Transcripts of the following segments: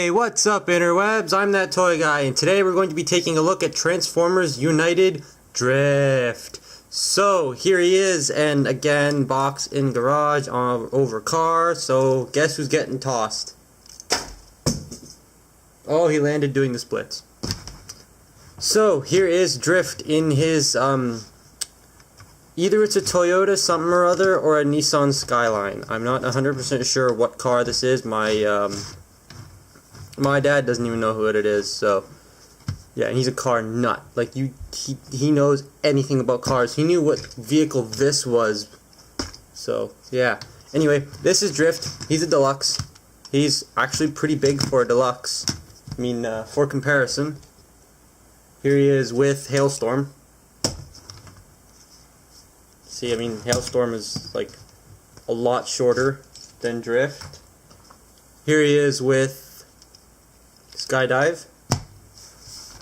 Hey, what's up interwebs? I'm that toy guy, and today we're going to be taking a look at Transformers United Drift. So, here he is, and again, box in garage over car, so guess who's getting tossed? Oh, he landed doing the splits. So, here is Drift in his, either it's a Toyota something or other, or a Nissan Skyline. I'm not 100% sure what car this is. My dad doesn't even know who it is, so yeah, and he's a car nut. Like, he knows anything about cars. He knew what vehicle this was. So, yeah. Anyway, this is Drift. He's a deluxe. He's actually pretty big for a deluxe. I mean, for comparison, here he is with Hailstorm. See, I mean, Hailstorm is like a lot shorter than Drift. Here he is with Skydive,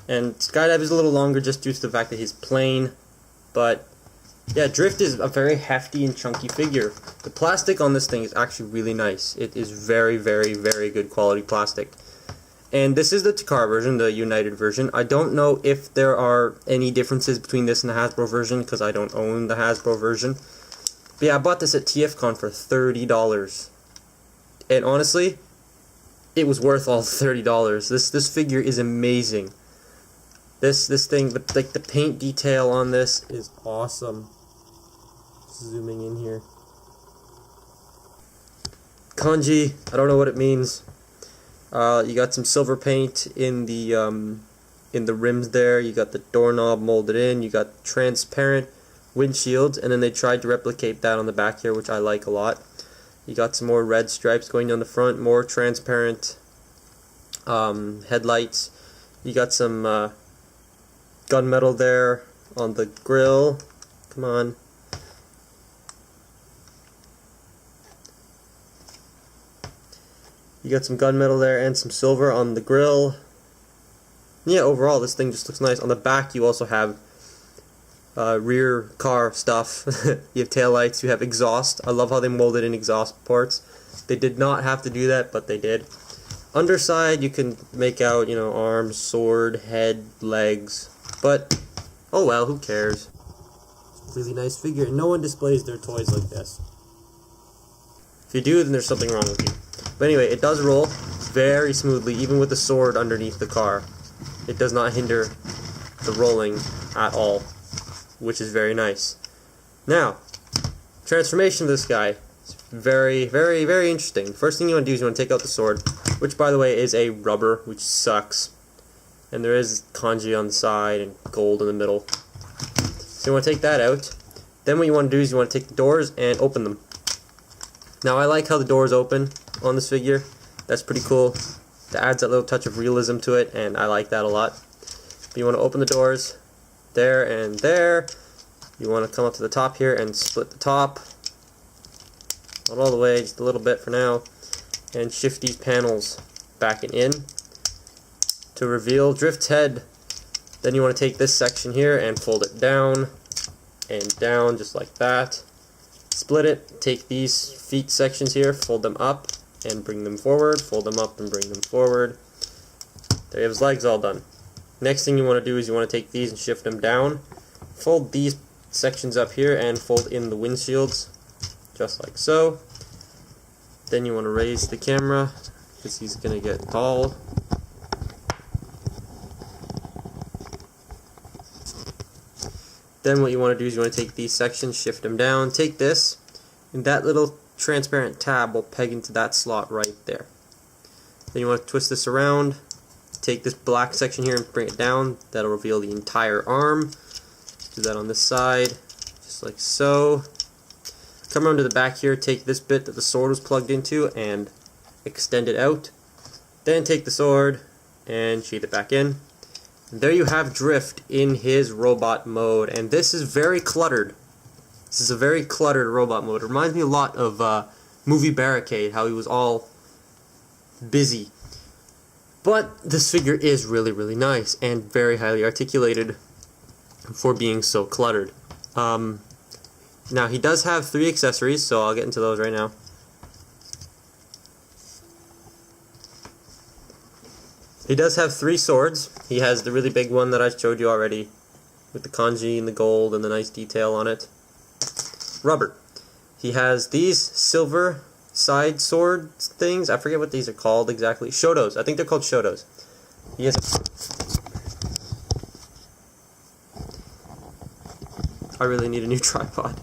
and Skydive is a little longer just due to the fact that he's plain, but yeah, Drift is a very hefty and chunky figure. The plastic on this thing is actually really nice. It is very, very, very good quality plastic. And this is the Takara version, the United version. I don't know if there are any differences between this and the Hasbro version, because I don't own the Hasbro version. But yeah, I bought this at TFCon for $30. And honestly, it was worth all the $30. This figure is amazing. This thing, like the paint detail on this is awesome. Zooming in here. Kanji, I don't know what it means. You got some silver paint in the rims there. You got the doorknob molded in. You got transparent windshields, and then they tried to replicate that on the back here, which I like a lot. You got some more red stripes going down the front, more transparent headlights. You got some gunmetal there on the grill. Come on. You got some gunmetal there and some silver on the grill. Yeah, overall this thing just looks nice. On the back you also have rear car stuff. You have taillights, you have exhaust. I love how they molded in exhaust ports. They did not have to do that, but they did. Underside, you can make out, arms, sword, head, legs. But, oh well, who cares? Really nice figure. No one displays their toys like this. If you do, then there's something wrong with you. But anyway, it does roll very smoothly, even with the sword underneath the car. It does not hinder the rolling at all, which is very nice. Now, transformation of this guy is very, very, very interesting. First thing you want to do is you want to take out the sword, which by the way is a rubber, which sucks. And there is kanji on the side and gold in the middle. So you want to take that out. Then what you want to do is you want to take the doors and open them. Now I like how the doors open on this figure. That's pretty cool. That adds that little touch of realism to it, and I like that a lot. But you want to open the doors there and there. You want to come up to the top here and split the top. Not all the way, just a little bit for now. And shift these panels back and in to reveal Drift's head. Then you want to take this section here and fold it down and down just like that. Split it, take these feet sections here, fold them up and bring them forward, fold them up and bring them forward. There you have his legs all done. Next thing you want to do is you want to take these and shift them down. Fold these sections up here and fold in the windshields, just like so. Then you want to raise the camera, because he's going to get tall. Then what you want to do is you want to take these sections, shift them down, take this, and that little transparent tab will peg into that slot right there. Then you want to twist this around, take this black section here and bring it down. That'll reveal the entire arm. Do that on this side, just like so. Come around to the back here, take this bit that the sword was plugged into and extend it out. Then take the sword and sheath it back in. And there you have Drift in his robot mode, and this is very cluttered. This is a very cluttered robot mode. It reminds me a lot of movie Barricade, how he was all busy. But this figure is really, really nice and very highly articulated for being so cluttered. Now, he does have 3 accessories, so I'll get into those right now. He does have 3 swords. He has the really big one that I showed you already, with the kanji and the gold and the nice detail on it. Rubber. He has these silver side sword things. I forget what these are called exactly. Shotos. I think they're called shotos. He has I really need a new tripod.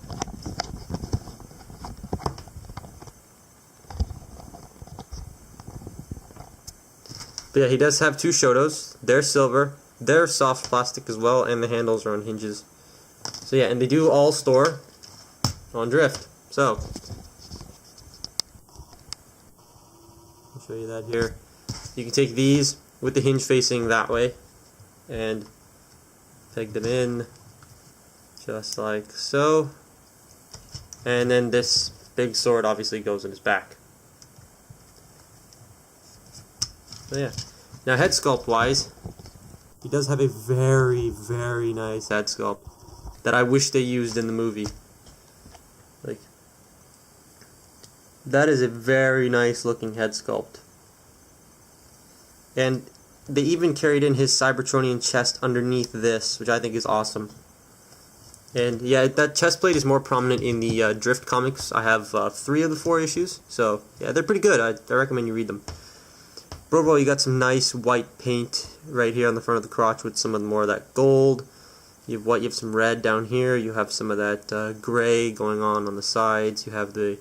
But yeah, he does have 2 shotos. They're silver. They're soft plastic as well, and the handles are on hinges. So yeah, and they do all store on drift. So I'll show you that here. You can take these with the hinge facing that way and peg them in just like so. And then this big sword obviously goes in his back. So yeah. Now head sculpt wise, he does have a very, very nice head sculpt that I wish they used in the movie. Like, that is a very nice looking head sculpt. And they even carried in his Cybertronian chest underneath this, which I think is awesome. And yeah, that chest plate is more prominent in the Drift comics. I have 3 of the 4 issues, so yeah, they're pretty good. I recommend you read them. But overall, you got some nice white paint right here on the front of the crotch with some of the more of that gold. You have white, you have some red down here, you have some of that gray going on the sides, you have the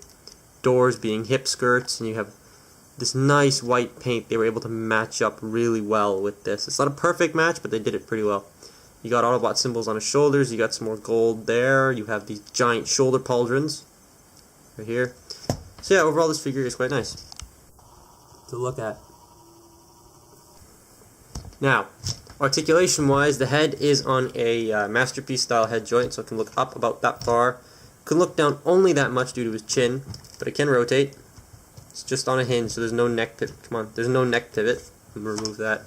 doors being hip skirts, and you have this nice white paint. They were able to match up really well with this. It's not a perfect match, but they did it pretty well. You got Autobot symbols on his shoulders, you got some more gold there, you have these giant shoulder pauldrons right here. So yeah, overall this figure is quite nice to look at. Now, articulation wise, the head is on a masterpiece style head joint, so it can look up about that far. It can look down only that much due to his chin, but it can rotate. It's just on a hinge, so there's no neck pivot. Come on, there's no neck pivot. I'm going to remove that.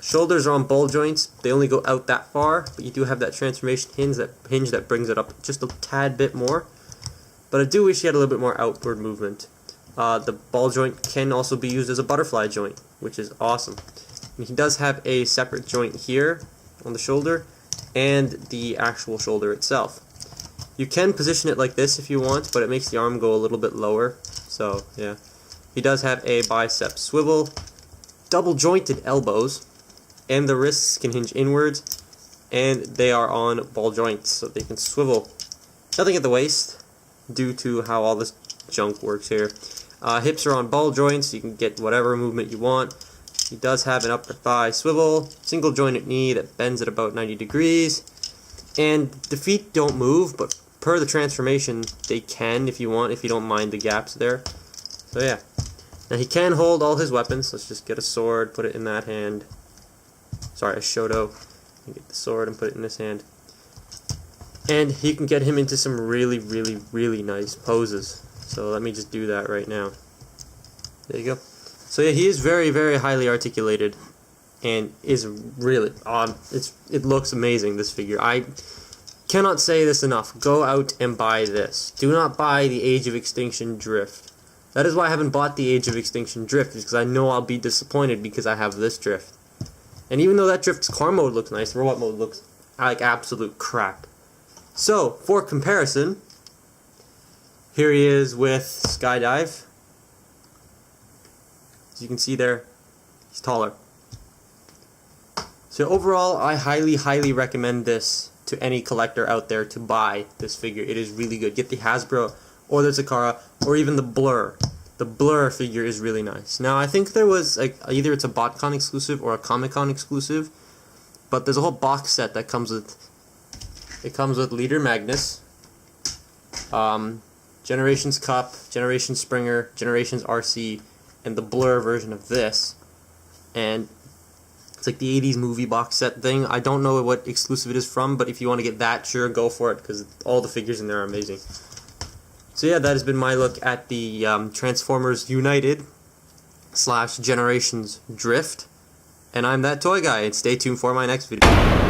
Shoulders are on ball joints. They only go out that far, but you do have that transformation hinge that brings it up just a tad bit more. But I do wish he had a little bit more outward movement. The ball joint can also be used as a butterfly joint, which is awesome. And he does have a separate joint here on the shoulder and the actual shoulder itself. You can position it like this if you want, but it makes the arm go a little bit lower. So yeah, he does have a bicep swivel, double jointed elbows, and the wrists can hinge inwards, and they are on ball joints, so they can swivel. Nothing at the waist, due to how all this junk works here. Hips are on ball joints, so you can get whatever movement you want. He does have an upper thigh swivel, single jointed knee that bends at about 90 degrees, and the feet don't move, but per the transformation, they can if you want, if you don't mind the gaps there. So yeah. Now he can hold all his weapons. Let's just get a sword, put it in that hand. Sorry, a shoto. And get the sword and put it in his hand. And you can get him into some really, really, really nice poses. So let me just do that right now. There you go. So yeah, he is very, very highly articulated, and is really it looks amazing, this figure. I cannot say this enough. Go out and buy this. Do not buy the Age of Extinction Drift. That is why I haven't bought the Age of Extinction Drift, because I know I'll be disappointed because I have this Drift. And even though that Drift's car mode looks nice, robot mode looks like absolute crap. So, for comparison, here he is with Skydive. As you can see there, he's taller. So overall, I highly, highly recommend this to any collector out there to buy this figure. It is really good. Get the Hasbro or the Takara or even the Blur. The Blur figure is really nice. Now I think there was like either it's a BotCon exclusive or a Comic-Con exclusive, but there's a whole box set that comes with. It comes with Leader Magnus, Generations Cup, Generations Springer, Generations RC, and the Blur version of this. And it's like the 80s movie box set thing. I don't know what exclusive it is from, but if you want to get that, sure, go for it, because all the figures in there are amazing. So yeah, that has been my look at the Transformers United / Generations Drift. And I'm that toy guy, and stay tuned for my next video.